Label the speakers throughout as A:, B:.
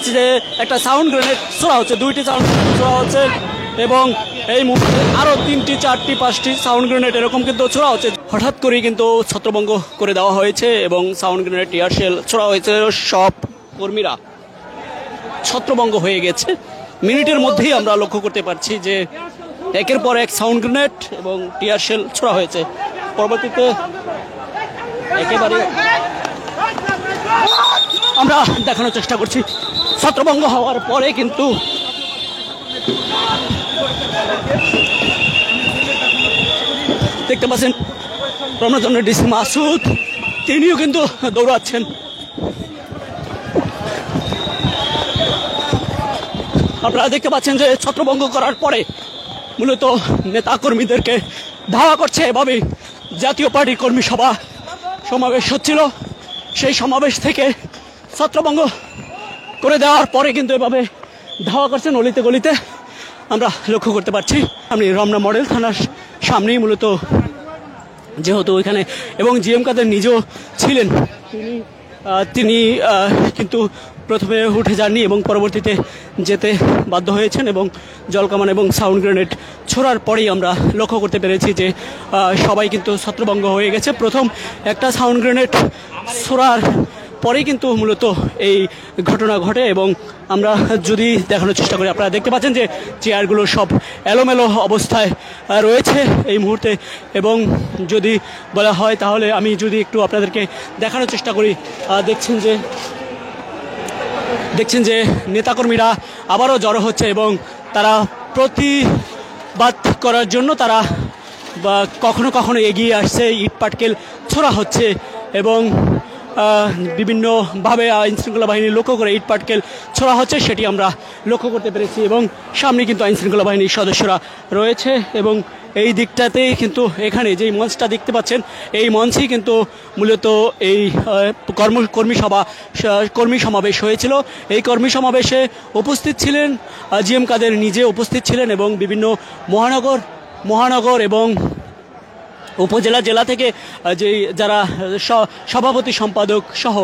A: দেখছি যে একটা সাউন্ড গ্রেনেড ছোড়া হচ্ছে, 2টি সাউন্ড ছোড়া হচ্ছে এবং এই মুহূর্তে আরও 3টি 4টি 5টি সাউন্ড গ্রেনেড এরকম কিন্তু ছোড়া হচ্ছে। হঠাৎ করেই কিন্তু ছত্রভঙ্গ করে দেওয়া হয়েছে এবং সাউন্ড গ্রেনেড টিয়ার শেল ছোড়া হয়েছে। সব কর্মীরা ছত্রভঙ্গ হয়ে গেছে। মিনিটের মধ্যেই আমরা লক্ষ্য করতে পারছি যে একের পর এক সাউন্ড গ্রেনেড এবং টিয়ার শেল ছোড়া হয়েছে। পরবর্তীতে একেবারে আমরা দেখানোর চেষ্টা করছি ছত্রভঙ্গ হওয়ার পরে কিন্তু দেখতে পাচ্ছেন রমনাজনের ডিসি মাসুদ, তিনিও কিন্তু দৌড়াচ্ছেন। আপনারা দেখতে পাচ্ছেন যে ছত্রভঙ্গ করার পরে মূলত নেতাকর্মীদেরকে ধাওয়া করছে। এভাবেই জাতীয় পার্টির কর্মী সমাবেশ হচ্ছিল, সেই সমাবেশ থেকে ছত্রভঙ্গ করে দেওয়ার পরে কিন্তু এভাবে ধাওয়া করছেন অলিতে গলিতে আমরা লক্ষ্য করতে পারছি। আমি রমনা মডেল থানার সামনেই মূলত, যেহেতু ওইখানে এবং জিএম কাদের নিজেও ছিলেন, তিনি কিন্তু প্রথমে উঠে যাননি এবং পরবর্তীতে যেতে বাধ্য হয়েছেন এবং জলকামান এবং সাউন্ড গ্রেনেড ছোড়ার পরেই আমরা লক্ষ্য করতে পেরেছি যে সবাই কিন্তু ছত্রভঙ্গ হয়ে গেছে। প্রথম একটা সাউন্ড গ্রেনেড ছোড়ার পরেই কিন্তু মূলত এই ঘটনা ঘটে এবং আমরা যদি দেখানোর চেষ্টা করি, আপনারা দেখতে পাচ্ছেন যে চেয়ারগুলো সব এলোমেলো অবস্থায় রয়েছে এই মুহূর্তে। এবং যদি বলা হয় তাহলে আমি যদি একটু আপনাদেরকে দেখানোর চেষ্টা করি, দেখছেন যে নেতাকর্মীরা আবারও জড়ো হচ্ছে এবং তারা প্রতিবাদ করার জন্য তারা কখনো কখনো এগিয়ে আসছে, ইট পাটকেল ছোড়া হচ্ছে এবং বিভিন্নভাবে আইনশৃঙ্খলা বাহিনী লক্ষ্য করে ইট পাটকেল ছোড়া হচ্ছে, সেটি আমরা লক্ষ্য করতে পেরেছি। এবং সামনে কিন্তু আইনশৃঙ্খলা বাহিনীর সদস্যরা রয়েছে এবং এই দিকটাতেই কিন্তু এখানে যেই মঞ্চটা দেখতে পাচ্ছেন, এই মঞ্চেই কিন্তু মূলত এই কর্মী সমাবেশ হয়েছিল। এই কর্মী সমাবেশে উপস্থিত ছিলেন জিএম কাদের নিজে উপস্থিত ছিলেন এবং বিভিন্ন মহানগর এবং উপজেলা জেলা থেকে যারা সভাপতি সম্পাদক সহ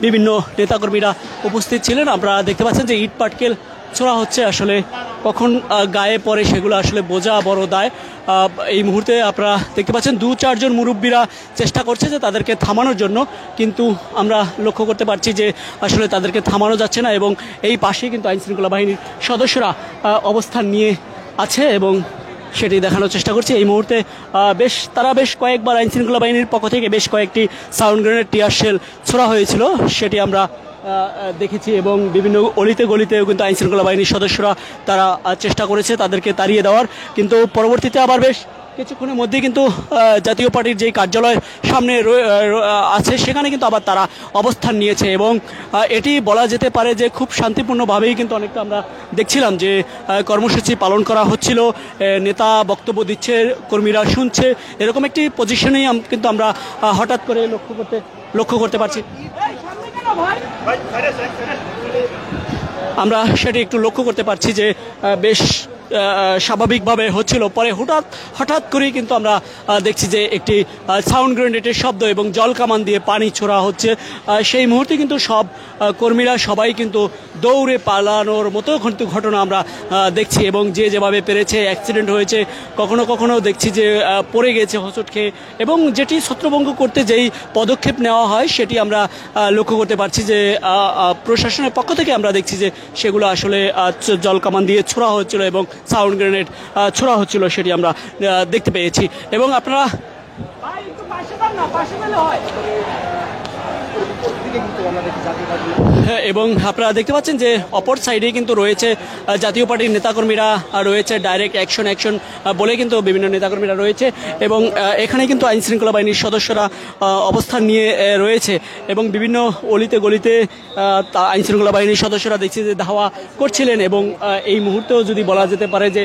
A: বিভিন্ন নেতাকর্মীরা উপস্থিত ছিলেন। আপনারা দেখতে পাচ্ছেন যে ইট পাটকেল ছোড়া হচ্ছে, আসলে কখন গায়ে পড়ে সেগুলো আসলে বোঝা বড় দায়। এই মুহূর্তে আপনারা দেখতে পাচ্ছেন 2-4 জন মুরব্বীরা চেষ্টা করছে যে তাদেরকে থামানোর জন্য, কিন্তু আমরা লক্ষ্য করতে পারছি যে আসলে তাদেরকে থামানো যাচ্ছে না এবং এই পাশেই কিন্তু আইনশৃঙ্খলা বাহিনীর সদস্যরা অবস্থান নিয়ে আছে এবং সেটি দেখানোর চেষ্টা করছি। এই মুহূর্তে তারা বেশ কয়েকবার আইনশৃঙ্খলা বাহিনীর পক্ষ থেকে বেশ কয়েকটি সাউন্ড গ্রেনেড টিয়ার শেল ছোড়া হয়েছিল, সেটি আমরা দেখেছি এবং বিভিন্ন অলিতে গলিতেও কিন্তু আইনশৃঙ্খলা বাহিনীর সদস্যরা তারা চেষ্টা করেছে তাদেরকে তাড়িয়ে দেওয়ার, কিন্তু পরবর্তীতে আবার বেশ কিছুক্ষণের মধ্যেই কিন্তু জাতীয় পার্টির যেই কার্যালয় সামনে আছে সেখানে কিন্তু আবার তারা অবস্থান নিয়েছে এবং এটি বলা যেতে পারে যে খুব শান্তিপূর্ণভাবেই কিন্তু অনেকটা আমরা দেখছিলাম যে কর্মসূচি পালন করা হচ্ছিল, নেতা বক্তব্য দিচ্ছে, কর্মীরা শুনছে, এরকম একটি পজিশনেই কিন্তু আমরা হঠাৎ করে লক্ষ্য করতে পারছি। আমরা সেটি একটু লক্ষ্য করতে পারছি যে বেশ স্বাভাবিকভাবে হচ্ছিল, পরে হঠাৎ করেই কিন্তু আমরা দেখছি যে একটি সাউন্ড গ্রেনেডের শব্দ এবং জল কামান দিয়ে পানি ছোড়া হচ্ছে। সেই মুহূর্তে কিন্তু সব কর্মীরা সবাই কিন্তু দৌড়ে পালানোর মতো কিন্তু ঘটনা আমরা দেখছি এবং যে যেভাবে পেরেছে অ্যাক্সিডেন্ট হয়েছে, কখনো দেখছি যে পড়ে গেছে হোঁচট খেয়ে, এবং যেটি ছত্রভঙ্গ করতে যেই পদক্ষেপ নেওয়া হয় সেটি আমরা লক্ষ্য করতে পারছি যে প্রশাসনের পক্ষ থেকে আমরা দেখছি যে সেগুলো আসলে জল কামান দিয়ে ছোড়া হচ্ছিল এবং সাউন্ড গ্রেনেড ছোড়া হচ্ছিল, সেটি আমরা দেখতে পেয়েছি। এবং আপনারা দেখতে পাচ্ছেন যে অপর সাইডে কিন্তু রয়েছে জাতীয় পার্টির নেতাকর্মীরা রয়েছে, ডাইরেক্ট অ্যাকশন বলে কিন্তু বিভিন্ন নেতাকর্মীরা রয়েছে এবং এখানে কিন্তু আইনশৃঙ্খলা বাহিনীর সদস্যরা অবস্থান নিয়ে রয়েছে এবং বিভিন্ন অলিতে গলিতে আইনশৃঙ্খলা বাহিনীর সদস্যরা দেখছি যে ধাওয়া করছিলেন এবং এই মুহূর্তেও যদি বলা যেতে পারে যে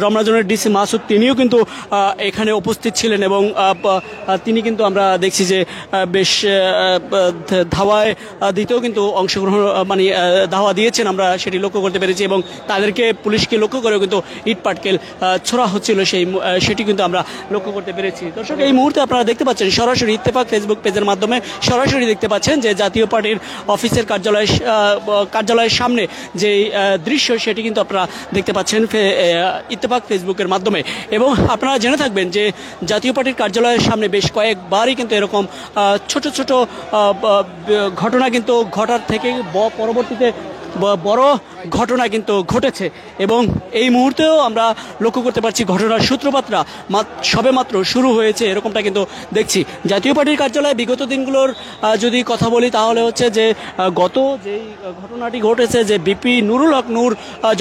A: রমনাজনের ডিসি মাসুদ তিনিও কিন্তু এখানে উপস্থিত ছিলেন এবং তিনি কিন্তু আমরা দেখছি যে বেশ ধাওয়ায় দিতেও কিন্তু অংশগ্রহণ মানে ধাওয়া দিয়েছেন, আমরা সেটি লক্ষ্য করতে পেরেছি এবং তাদেরকে পুলিশকে লক্ষ্য করেও কিন্তু ইট পাটকেল ছোড়া হচ্ছিল সেটি কিন্তু আমরা লক্ষ্য করতে পেরেছি। দর্শক, এই মুহূর্তে আপনারা দেখতে পাচ্ছেন সরাসরি ইত্তেফাক ফেসবুক পেজের মাধ্যমে সরাসরি দেখতে পাচ্ছেন যে জাতীয় পার্টির অফিসের কার্যালয়ের সামনে যে দৃশ্য সেটি কিন্তু আপনারা দেখতে পাচ্ছেন ইত্তেফাক ফেসবুকের মাধ্যমে। এবং আপনারা জেনে থাকবেন যে জাতীয় পার্টির কার্যালয়ের সামনে বেশ কয়েকবারই কিন্তু এরকম ছোট ছোট ঘটনা কিন্তু ঘটার থেকে পরবর্তীতে বড় ঘটনা কিন্তু ঘটেছে এবং এই মুহূর্তেও আমরা লক্ষ্য করতে পারছি ঘটনার সূত্রপাতটা সবেমাত্র শুরু হয়েছে এরকমটা কিন্তু দেখছি। জাতীয় পার্টির কার্যালয়ে বিগত দিনগুলোর যদি কথা বলি তাহলে হচ্ছে যে গত যেই ঘটনাটি ঘটেছে যে বিপি নুরুল হক নূর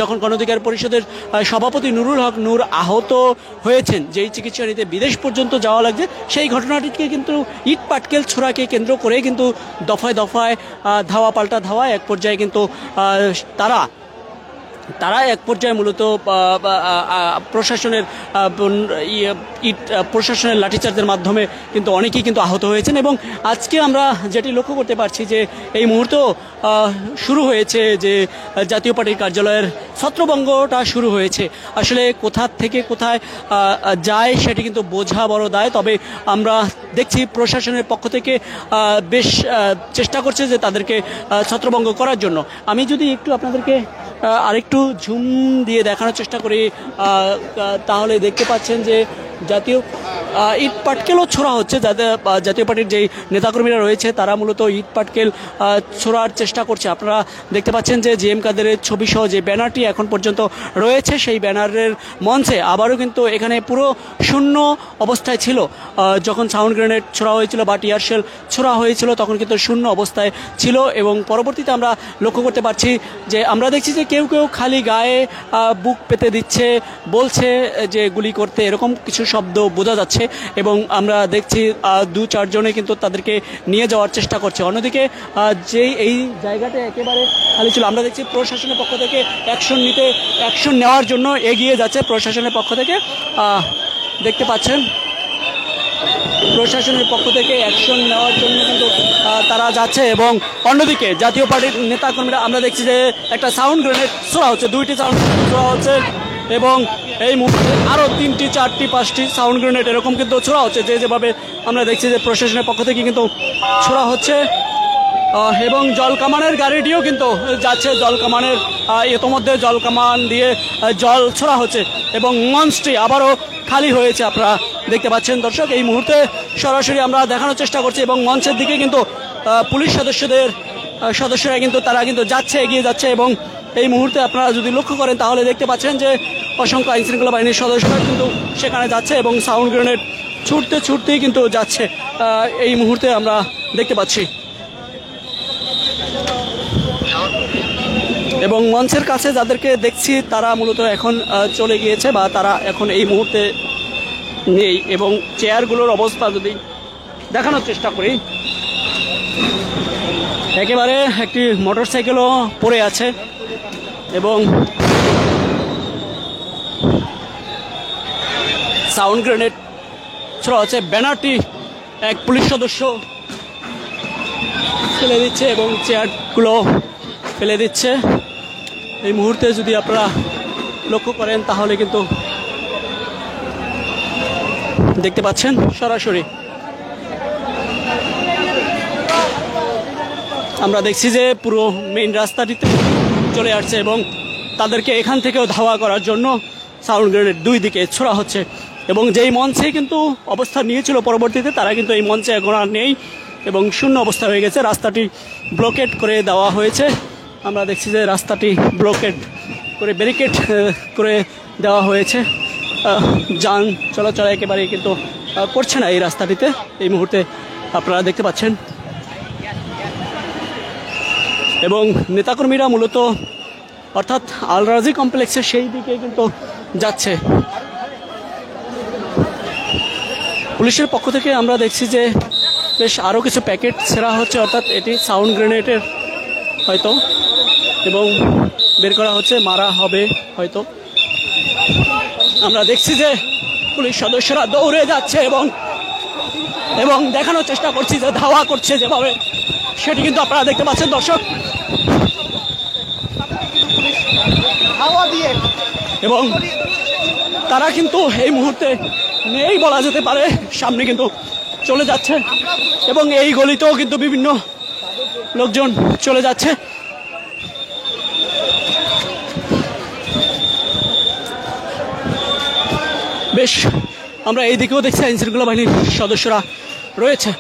A: যখন গণঅধিকার পরিষদের সভাপতি নুরুল হক নূর আহত হয়েছেন, যেই চিকিৎসা নিতে বিদেশ পর্যন্ত যাওয়া লাগছে, সেই ঘটনাটিকে কিন্তু ইট পাটকেল ছোড়াকে কেন্দ্র করে কিন্তু দফায় দফায় ধাওয়া পাল্টা ধাওয়া এক পর্যায়ে কিন্তু তারা এক পর্যায়ে মূলত প্রশাসনের লাঠিচার্জের মাধ্যমে কিন্তু অনেকেই কিন্তু আহত হয়েছেন। এবং আজকে আমরা যেটি লক্ষ্য করতে পারছি যে এই মুহূর্তেও শুরু হয়েছে যে জাতীয় পার্টির কার্যালয়ের ছত্রভঙ্গটা শুরু হয়েছে। আসলে কোথা থেকে কোথায় যায় সেটি কিন্তু বোঝা বড় দায়, তবে আমরা দেখছি প্রশাসনের পক্ষ থেকে বেশ চেষ্টা করছে যে তাদেরকে ছত্রভঙ্গ করার জন্য। আমি যদি একটু আপনাদেরকে আরেকটু ঝুম দিয়ে দেখানোর চেষ্টা করি তাহলে দেখতে পাচ্ছেন যে জাতীয় ইট পাটকেলও ছোড়া হচ্ছে। জাতীয় পার্টির যেই নেতাকর্মীরা রয়েছে তারা মূলত ইট পাটকেল ছোড়ার চেষ্টা করছে। আপনারা দেখতে পাচ্ছেন যে জি এম কাদেরের ছবি সহ যে ব্যানারটি এখন পর্যন্ত রয়েছে সেই ব্যানারের মঞ্চে আবারও কিন্তু এখানে পুরো শূন্য অবস্থায় ছিল। যখন সাউন্ড গ্রেনেড ছোড়া হয়েছিল বা টিয়ারশেল ছোড়া হয়েছিল তখন কিন্তু শূন্য অবস্থায় ছিল এবং পরবর্তীতে আমরা লক্ষ্য করতে পারছি যে আমরা দেখছি যে কেউ কেউ খালি গায়ে বুক পেতে দিচ্ছে, বলছে যে গুলি করতে, এরকম কিছু শব্দ বোঝা যাচ্ছে এবং আমরা দেখছি 2-4 জনে কিন্তু তাদেরকে নিয়ে যাওয়ার চেষ্টা করছে। অন্যদিকে যেই এই জায়গাটা একেবারে খালি ছিল, আমরা দেখছি প্রশাসনের পক্ষ থেকে অ্যাকশন নেওয়ার জন্য এগিয়ে যাচ্ছে। প্রশাসনের পক্ষ থেকে দেখতে পাচ্ছেন প্রশাসনের পক্ষ থেকে অ্যাকশন নেওয়ার জন্য কিন্তু তারা যাচ্ছে এবং অন্যদিকে জাতীয় পার্টির নেতাকর্মীরা আমরা দেখছি যে একটা সাউন্ড গ্রেনেড ছোড়া হচ্ছে, 2টি সাউন্ড গ্রেনেড ছোড়া হচ্ছে এবং এই মুহূর্তে আরও 3টি 4টি 5টি সাউন্ড গ্রেনেড এরকম কিন্তু ছোড়া হচ্ছে। যেভাবে আমরা দেখছি যে প্রশাসনের পক্ষ থেকে কিন্তু ছোড়া হচ্ছে এবং জলকামানের গাড়িটিও কিন্তু যাচ্ছে। জলকামানের ইতোমধ্যে জলকামান দিয়ে জল ছোড়া হচ্ছে এবং মঞ্চটি আবারও খালি হয়েছে আপনারা দেখতে পাচ্ছেন। দর্শক, এই মুহূর্তে সরাসরি আমরা দেখানোর চেষ্টা করছি এবং মঞ্চের দিকে কিন্তু পুলিশ সদস্যরা কিন্তু তারা কিন্তু যাচ্ছে, এগিয়ে যাচ্ছে এবং এই মুহূর্তে আপনারা যদি লক্ষ্য করেন তাহলে দেখতে পাচ্ছেন যে অসংখ্য আইনশৃঙ্খলা বাহিনীর সদস্যরা কিন্তু সেখানে যাচ্ছে এবং সাউন্ড গ্রেনেড ছুটতেই কিন্তু যাচ্ছে এই মুহূর্তে আমরা দেখতে পাচ্ছি। এবং মঞ্চের কাছে যাদেরকে দেখছি তারা মূলত এখন চলে গিয়েছে বা তারা এখন এই মুহূর্তে নেই এবং চেয়ারগুলোর অবস্থা যদি দেখানোর চেষ্টা করি, একেবারে একটি মোটরসাইকেলও পড়ে আছে এবং সাউন্ড গ্রেনেড ছোড়া হচ্ছে। ব্যানারটি এক পুলিশ সদস্য ফেলে দিচ্ছে এবং চেয়ারগুলো ফেলে দিচ্ছে। এই মুহূর্তে যদি আপনারা লক্ষ্য করেন তাহলে কিন্তু দেখতে পাচ্ছেন সরাসরি আমরা দেখছি যে পুরো মেইন রাস্তাটিতে চলে আসছে এবং তাদেরকে এখান থেকেও ধাওয়া করার জন্য সাউন্ড গ্রেনেড 2 দিকে ছোড়া হচ্ছে এবং যেই মঞ্চে কিন্তু অবস্থান নিয়েছিল পরবর্তীতে তারা কিন্তু এই মঞ্চে এখন আর নেই এবং শূন্য অবস্থা হয়ে গেছে। রাস্তাটি ব্লকেট করে দেওয়া হয়েছে। আমরা দেখছি যে রাস্তাটি ব্লকেট করে ব্যারিকেড করে দেওয়া হয়েছে। যান চলাচল একেবারেই কিন্তু করছে না এই রাস্তাটিতে এই মুহূর্তে আপনারা দেখতে পাচ্ছেন এবং নেতাকর্মীরা মূলত অর্থাৎ আল রাজি কমপ্লেক্সের সেই দিকে কিন্তু যাচ্ছে। পুলিশের পক্ষ থেকে আমরা দেখছি যে বেশ আরও কিছু প্যাকেট ছেঁড়া হচ্ছে, অর্থাৎ এটি সাউন্ড গ্রেনেডের হয়তো, এবং বের করা হচ্ছে, মারা হবে হয়তো। আমরা দেখছি যে পুলিশ সদস্যরা দৌড়ে যাচ্ছে এবং দেখানোর চেষ্টা করছি যে ধাওয়া করছে যেভাবে সেটি কিন্তু আপনারা দেখতে পাচ্ছেন দর্শক। এবং তারা কিন্তু এই মুহূর্তে নেই বলা যেতে পারে, সামনে কিন্তু চলে যাচ্ছে এবং এই গলিতেও কিন্তু বিভিন্ন লোকজন চলে যাচ্ছে। বেশ আমরা এই দিকেও দেখছি আইন শৃঙ্খলা বাহিনীর সদস্যরা রয়েছে।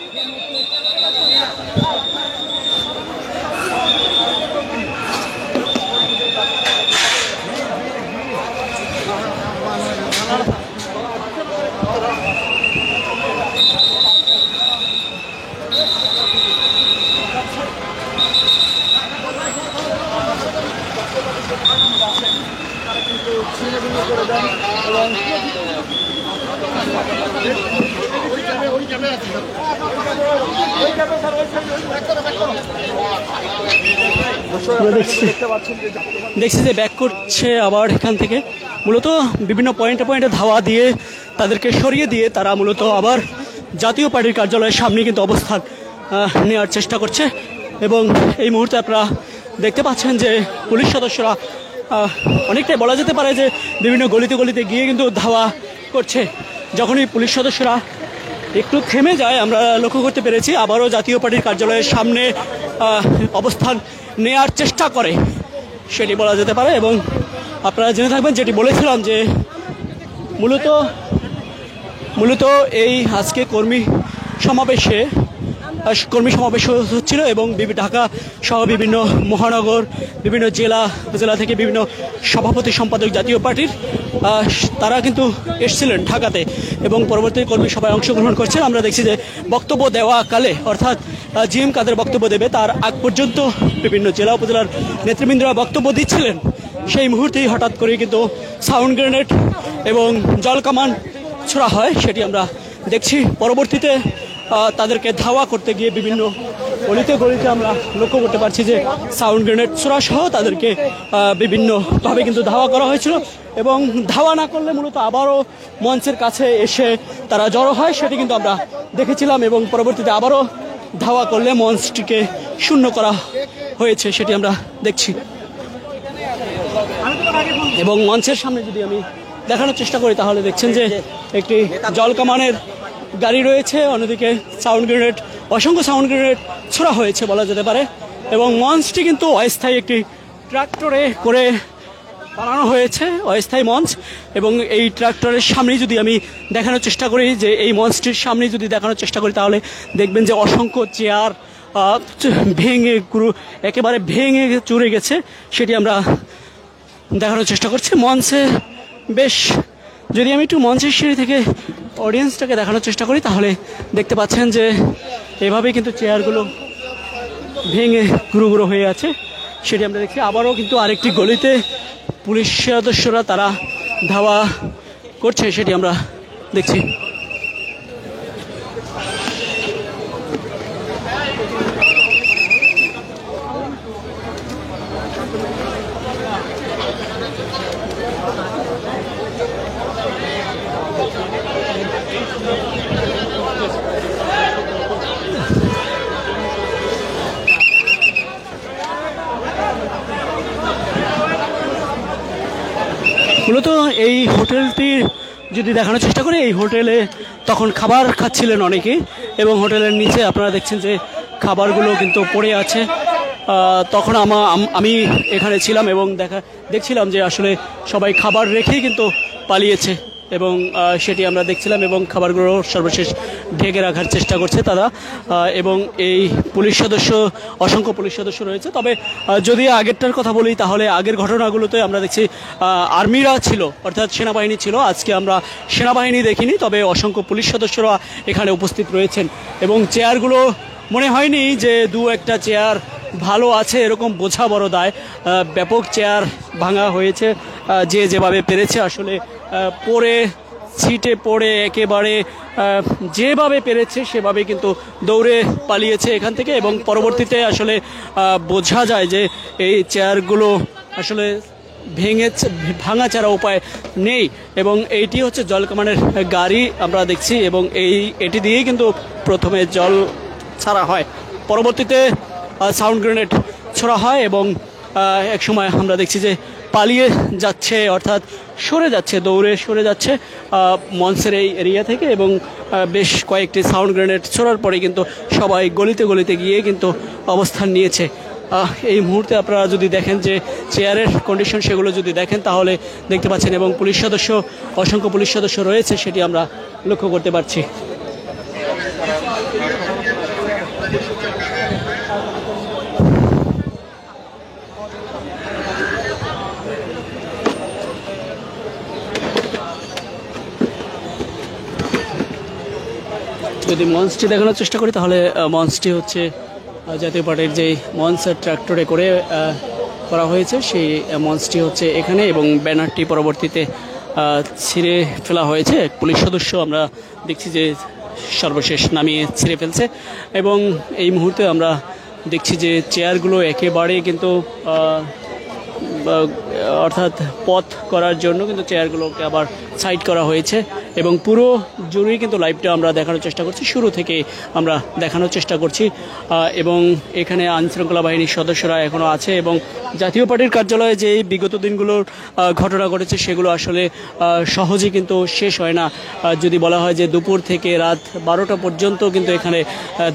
A: দেখছি যে ব্যাক করছে আবার এখান থেকে, মূলত বিভিন্ন পয়েন্টে পয়েন্টে ধাওয়া দিয়ে তাদেরকে সরিয়ে দিয়ে তারা মূলত আবার জাতীয় পার্টির কার্যালয়ের সামনে কিন্তু অবস্থান নেওয়ার চেষ্টা করছে। এবং এই মুহূর্তে আপনারা দেখতে পাচ্ছেন যে পুলিশ সদস্যরা অনেকটাই বলা যেতে পারে যে বিভিন্ন গলিতে গলিতে গিয়ে কিন্তু ধাওয়া করছে। যখনই পুলিশ সদস্যরা একটু থেমে যায় আমরা লক্ষ্য করতে পেরেছি আবারও জাতীয় পার্টির কার্যালয়ের সামনে অবস্থান নেয়ার চেষ্টা করে, সেটি বলা যেতে পারে। এবং আপনারা জেনে থাকবেন যেটি বলেছিলাম যে মূলত এই আজকে কর্মী সমাবেশ হচ্ছিল এবং ঢাকা সহ বিভিন্ন মহানগর, বিভিন্ন জেলা থেকে বিভিন্ন সভাপতি সম্পাদক জাতীয় পার্টির তারা কিন্তু এসেছিলেন ঢাকাতে এবং পরবর্তী কর্মী সভায় অংশগ্রহণ করছেন। আমরা দেখছি যে বক্তব্য দেওয়া কালে অর্থাৎ জিএম কাদের বক্তব্য দেবে তার আগ পর্যন্ত বিভিন্ন জেলা উপজেলার নেতৃবৃন্দরা বক্তব্য দিচ্ছিলেন। সেই মুহূর্তেই হঠাৎ করে কিন্তু সাউন্ড গ্রেনেড এবং জল কামান ছোড়া হয়, সেটি আমরা দেখছি। পরবর্তীতে তাদেরকে ধাওয়া করতে গিয়ে বিভিন্ন গলিতে আমরা লক্ষ্য করতে পারছি যে সাউন্ড গ্রেনেড ছোড়া সহ তাদেরকে বিভিন্নভাবে কিন্তু ধাওয়া করা হয়েছিল এবং ধাওয়া না করলে মূলত আবারও মঞ্চের কাছে এসে তারা জড়ো হয়, সেটি কিন্তু আমরা দেখেছিলাম। এবং পরবর্তীতে আবারও ধাওয়া করলে মঞ্চটিকে শূন্য করা হয়েছে, সেটি আমরা দেখছি। এবং মঞ্চের সামনে যদি আমি দেখানোর চেষ্টা করি তাহলে দেখছেন যে একটি জল কামানের গাড়ি রয়েছে, অন্যদিকে অসংখ্য সাউন্ড গ্রেনেড ছোড়া হয়েছে বলা যেতে পারে। এবং মঞ্চটি কিন্তু অস্থায়ী একটি ট্রাক্টরে করে বানানো হয়েছে, অস্থায়ী মঞ্চ। এবং এই ট্রাক্টরের সামনেই যদি আমি দেখানোর চেষ্টা করি যে এই মঞ্চটির সামনেই যদি দেখানোর চেষ্টা করি তাহলে দেখবেন যে অসংখ্য চেয়ার একেবারে ভেঙে চুরে গেছে, সেটি আমরা দেখানোর চেষ্টা করছি। মঞ্চে বেশ যদি আমি একটু মঞ্চের সিঁড়ি থেকে অডিয়েন্সটাকে দেখানোর চেষ্টা করি তাহলে দেখতে পাচ্ছেন যে এভাবেই কিন্তু চেয়ারগুলো ভেঙে গুঁড়ো হয়ে আছে, সেটি আমরা দেখছি। আবারও কিন্তু আরেকটি গলিতে পুলিশ সদস্যরা তারা ধাওয়া করছে, সেটি আমরা দেখছি। মূলত এই হোটেলটির যদি দেখানোর চেষ্টা করি, এই হোটেলে তখন খাবার খাচ্ছিলেন অনেকেই এবং হোটেলের নিচে আপনারা দেখছেন যে খাবারগুলো কিন্তু পড়ে আছে। তখন আমি এখানে ছিলাম এবং দেখছিলাম যে আসলে সবাই খাবার রেখেই কিন্তু পালিয়েছে এবং সেটি আমরা দেখছিলাম এবং খাবারগুলো সর্বশেষ ঢেকে রাখার চেষ্টা করছে তারা। এবং এই অসংখ্য পুলিশ সদস্য রয়েছে। তবে যদি আগেরটার কথা বলি তাহলে আগের ঘটনাগুলোতে আমরা দেখছি আর্মিরা ছিল, অর্থাৎ সেনাবাহিনী ছিল। আজকে আমরা সেনাবাহিনী দেখিনি, তবে অসংখ্য পুলিশ সদস্যরা এখানে উপস্থিত রয়েছেন এবং চেয়ারগুলো মনে হয়নি যে দু একটা চেয়ার ভালো আছে এরকম বোঝা বড় দায়। ব্যাপক চেয়ার ভাঙা হয়েছে, যে যেভাবে পেরেছে আসলে ছিটে পড়ে একেবারে যেভাবে পেরেছে সেভাবে কিন্তু দৌড়ে পালিয়েছে এখান থেকে। এবং পরবর্তীতে আসলে বোঝা যায় যে এই চেয়ারগুলো আসলে ভাঙা ছাড়া উপায় নেই। এবং এইটি হচ্ছে জল কামানের গাড়ি আমরা দেখছি এবং এটি দিয়েই কিন্তু প্রথমে জল ছাড়া হয়। পরবর্তীতে সাউন্ড গ্রেনেড ছোড়া হয় এবং একসময় আমরা দেখছি যে পালিয়ে যাচ্ছে, অর্থাৎ সরে যাচ্ছে, দৌড়ে সরে যাচ্ছে মঞ্চের এই এরিয়া থেকে এবং বেশ কয়েকটি সাউন্ড গ্রেনেড ছোড়ার পরে কিন্তু সবাই গলিতে গলিতে গিয়ে কিন্তু অবস্থান নিয়েছে। এই মুহূর্তে আপনারা যদি দেখেন যে চেয়ারের কন্ডিশন সেগুলো যদি দেখেন তাহলে দেখতে পাচ্ছেন এবং পুলিশ সদস্য, অসংখ্য পুলিশ সদস্য রয়েছে সেটি আমরা লক্ষ্য করতে পারছি। যদি মঞ্চটি দেখানোর চেষ্টা করি তাহলে মঞ্চটি হচ্ছে জাতীয় পার্টির যেই মঞ্চ ট্রাক্টরে করে করা হয়েছে সেই মঞ্চটি হচ্ছে এখানে এবং ব্যানারটি পরবর্তীতে ছিঁড়ে ফেলা হয়েছে। পুলিশ সদস্য আমরা দেখছি যে সর্বশেষ নামিয়ে ছিঁড়ে ফেলছে এবং এই মুহূর্তে আমরা দেখছি যে চেয়ারগুলো একেবারে কিন্তু অর্থাৎ পথ করার জন্য কিন্তু চেয়ারগুলোকে আবার সাইড করা হয়েছে এবং পুরো জুড়ে কিন্তু লাইভটা আমরা দেখানোর চেষ্টা করছি, শুরু থেকে আমরা দেখানোর চেষ্টা করছি এবং এখানে আইনশৃঙ্খলা বাহিনীর সদস্যরা এখনও আছে এবং জাতীয় পার্টির কার্যালয়ে যে বিগত দিনগুলোর ঘটনা ঘটেছে সেগুলো আসলে সহজে কিন্তু শেষ হয় না। যদি বলা হয় যে দুপুর থেকে রাত 12টা পর্যন্ত কিন্তু এখানে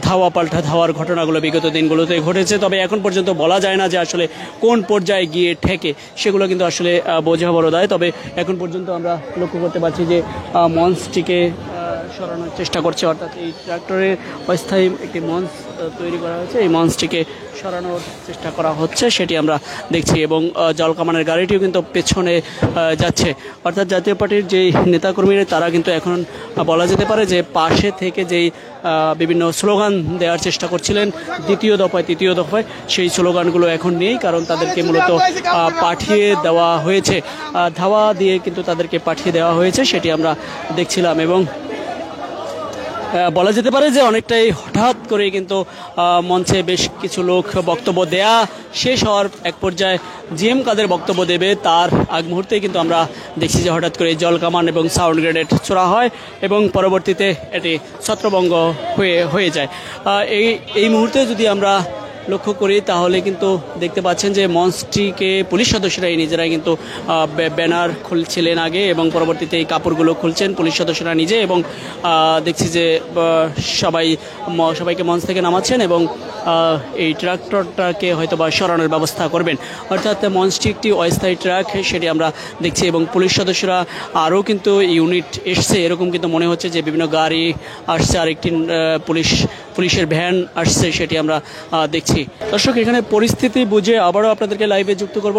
A: ধাওয়া পাল্টা ধাওয়ার ঘটনাগুলো বিগত দিনগুলোতে ঘটেছে, তবে এখন পর্যন্ত বলা যায় না যে আসলে কোন পর্যায়ে গিয়ে ঠেকে, সেগুলো কিন্তু আসলে বোঝা বড় দায়। তবে এখন পর্যন্ত আমরা লক্ষ্য করতে পারছি যে মঞ্চটিকে সরানোর চেষ্টা করছে, অর্থাৎ এই ট্রাক্টরের অস্থায়ী একটি মঞ্চ তৈরি করা হয়েছে, এই মঞ্চটিকে সরানোর চেষ্টা করা হচ্ছে সেটি আমরা দেখছি এবং জলকামানের গাড়িটিও কিন্তু পেছনে যাচ্ছে। অর্থাৎ জাতীয় পার্টির যেই নেতাকর্মীরা তারা কিন্তু এখন বলা যেতে পারে যে পাশে থেকে যেই বিভিন্ন স্লোগান দেওয়ার চেষ্টা করছিলেন দ্বিতীয় দফায় তৃতীয় দফায়, সেই স্লোগানগুলো এখন নেই, কারণ তাদেরকে মূলত পাঠিয়ে দেওয়া হয়েছে, ধাওয়া দিয়ে কিন্তু তাদেরকে পাঠিয়ে দেওয়া হয়েছে সেটি আমরা দেখছিলাম এবং বলা যেতে পারে যে অনেকটাই হঠাৎ করে কিন্তু মঞ্চে বেশ কিছু লোক বক্তব্য দেয়া শেষ হওয়ার এক পর্যায়ে জিএম কাদের বক্তব্য দেবে তার আগ মুহূর্তে কিন্তু আমরা দেখছি যে হঠাৎ করে জলকামান এবং সাউন্ড গ্রেনেড ছোড়া হয় এবং পরবর্তীতে এটি ছত্রভঙ্গ হয়ে যায়। এই মুহূর্তে যদি আমরা লক্ষ্য করি তাহলে কিন্তু দেখতে পাচ্ছেন যে মঞ্চটিকে পুলিশ সদস্যরাই নিজেরাই কিন্তু ব্যানার খুলছিলেন আগে এবং পরবর্তীতে এই কাপড়গুলো খুলছেন পুলিশ সদস্যরা নিজে এবং দেখছি যে সবাইকে মঞ্চ থেকে নামাচ্ছেন এবং এই ট্রাক্টরটাকে হয়তো বা সরানোর ব্যবস্থা করবেন। অর্থাৎ মঞ্চটি একটি অস্থায়ী ট্রাক সেটি আমরা দেখছি এবং পুলিশ সদস্যরা আরও কিন্তু ইউনিট এসছে এরকম কিন্তু মনে হচ্ছে যে বিভিন্ন গাড়ি আসছে, আরেকটি পুলিশের ভ্যান আসছে সেটি আমরা দেখছি। দর্শক, এখানে পরিস্থিতি বুঝে আবারও আপনাদেরকে লাইভে যুক্ত করব।